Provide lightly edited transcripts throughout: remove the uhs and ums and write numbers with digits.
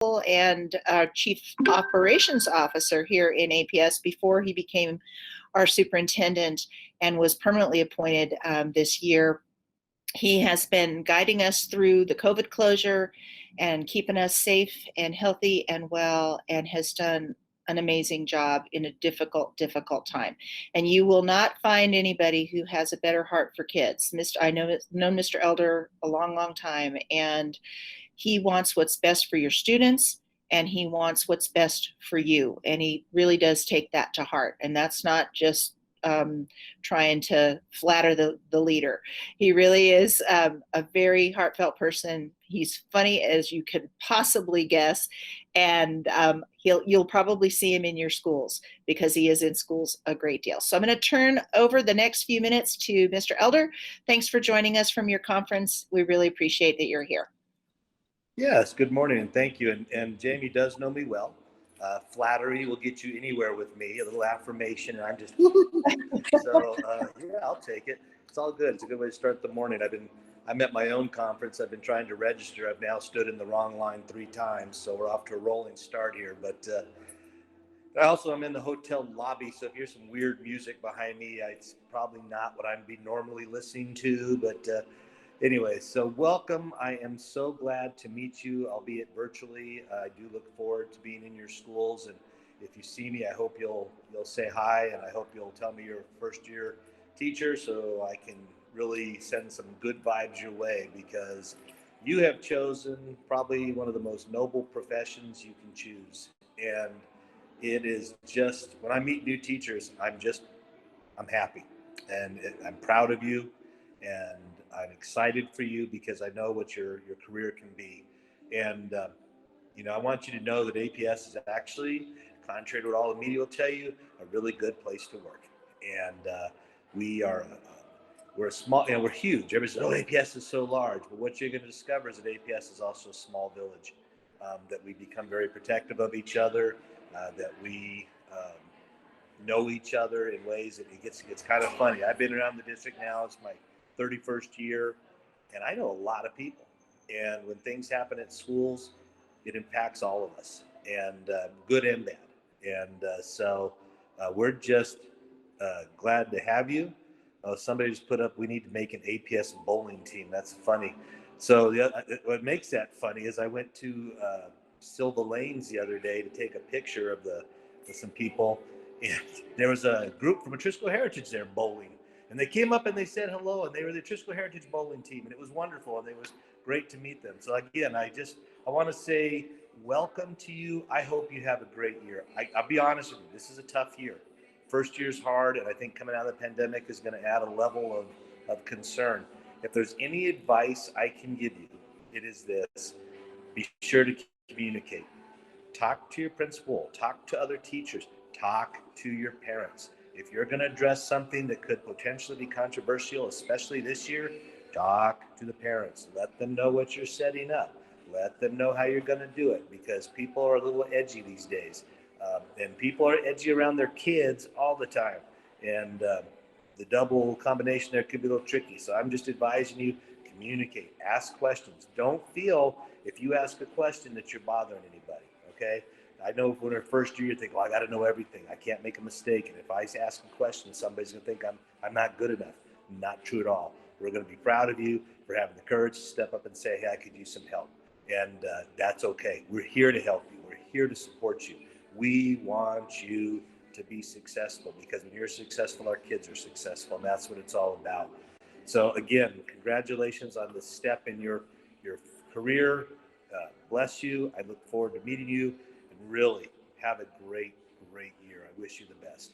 and Chief Operations Officer here in APS before he became our superintendent and was permanently appointed this year. He has been guiding us through the COVID closure and keeping us safe and healthy and well, and has done an amazing job in a difficult time. And you will not find anybody who has a better heart for kids. I know Mr. Elder a long time, and he wants what's best for your students, and he wants what's best for you. And he really does take that to heart. And that's not just trying to flatter the leader. He really is a very heartfelt person. He's funny as you could possibly guess, and you'll probably see him in your schools because he is in schools a great deal. So I'm going to turn over the next few minutes to Mr. Elder. Thanks for joining us from your conference. We really appreciate that you're here. Yes, good morning and thank you. And Jamie does know me well. Flattery will get you anywhere with me. A little affirmation, and I'm just so yeah, I'll take it. It's all good. It's a good way to start the morning. I'm at my own conference. I've been trying to register. I've now stood in the wrong line 3 times, so we're off to a rolling start here. But I'm in the hotel lobby, so if you hear some weird music behind me, it's probably not what I'd be normally listening to. But anyway, so welcome. I am so glad to meet you, albeit virtually. I do look forward to being in your schools, and if you see me, I hope you'll say hi, and I hope you'll tell me you're a first-year teacher so I can really send some good vibes your way, because you have chosen probably one of the most noble professions you can choose. And it is just, when I meet new teachers, I'm happy, and I'm proud of you, and I'm excited for you because I know what your career can be. And I want you to know that APS is actually, contrary to what all the media will tell you, a really good place to work. And we're a small, we're huge. Everybody says, "Oh, APS is so large," but what you're going to discover is that APS is also a small village. That we become very protective of each other, that we know each other in ways that it gets kind of funny. I've been around the district now; it's my 31st year, and I know a lot of people. And when things happen at schools, it impacts all of us, and good and bad. And so we're just glad to have you. Somebody just put up, we need to make an APS bowling team. That's funny. So what makes that funny is I went to Silva Lanes the other day to take a picture of some people, and there was a group from Atrisco Heritage there bowling. And they came up and they said hello, and they were the Atrisco Heritage bowling team, and it was wonderful, and it was great to meet them. So again, I want to say welcome to you. I hope you have a great year. I'll be honest with you, this is a tough year. First year's hard, and I think coming out of the pandemic is going to add a level of concern. If there's any advice I can give you, it is this: be sure to communicate. Talk to your principal, talk to other teachers, talk to your parents. If you're going to address something that could potentially be controversial, especially this year, talk to the parents. Let them know what you're setting up. Let them know how you're going to do it, because people are a little edgy these days. And people are edgy around their kids all the time. And the double combination there could be a little tricky. So I'm just advising you, communicate, ask questions. Don't feel if you ask a question that you're bothering anybody, okay? I know when we're first year, you think, well, I got to know everything. I can't make a mistake. And if I ask a question, somebody's going to think I'm not good enough. Not true at all. We're going to be proud of you for having the courage to step up and say, hey, I could use some help. And that's okay. We're here to help you. We're here to support you. We want you to be successful, because when you're successful, our kids are successful. And that's what it's all about. So again, congratulations on this step in your career. Bless you. I look forward to meeting you. Really have a great year. I wish you the best.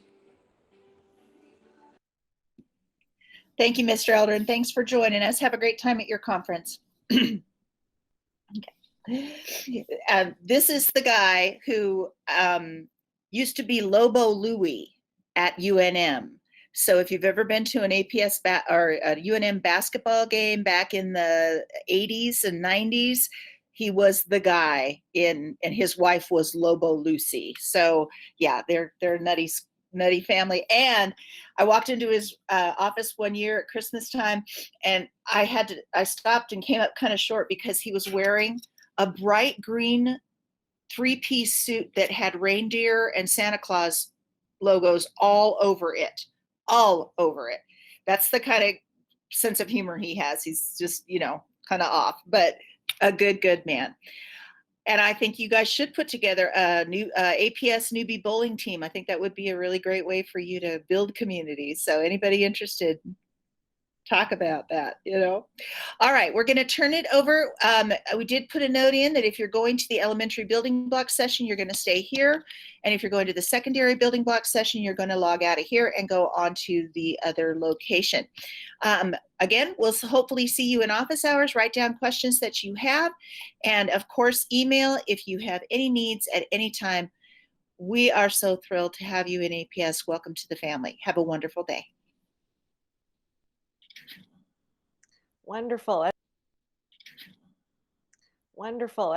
Thank you, Mr. Elder, and thanks for joining us. Have a great time at your conference. Okay. This is the guy who used to be Lobo Louie at UNM. So if you've ever been to an APS or a UNM basketball game back in the 80s and 90s, he was the guy and his wife was Lobo Lucy. So yeah, they're a nutty family. And I walked into his office one year at Christmas time, and I stopped and came up kind of short because he was wearing a bright green three-piece suit that had reindeer and Santa Claus logos all over it, all over it. That's the kind of sense of humor he has. He's just, you know, kind of off, but a good man. And I think you guys should put together a new APS newbie bowling team. I think that would be a really great way for you to build communities. So anybody interested, talk about that, you know. All right, we're going to turn it over. We did put a note in that if you're going to the elementary building block session, you're going to stay here. And if you're going to the secondary building block session, you're going to log out of here and go on to the other location. Again, we'll hopefully see you in office hours. Write down questions that you have. And of course, email if you have any needs at any time. We are so thrilled to have you in APS. Welcome to the family. Have a wonderful day. Wonderful. Wonderful.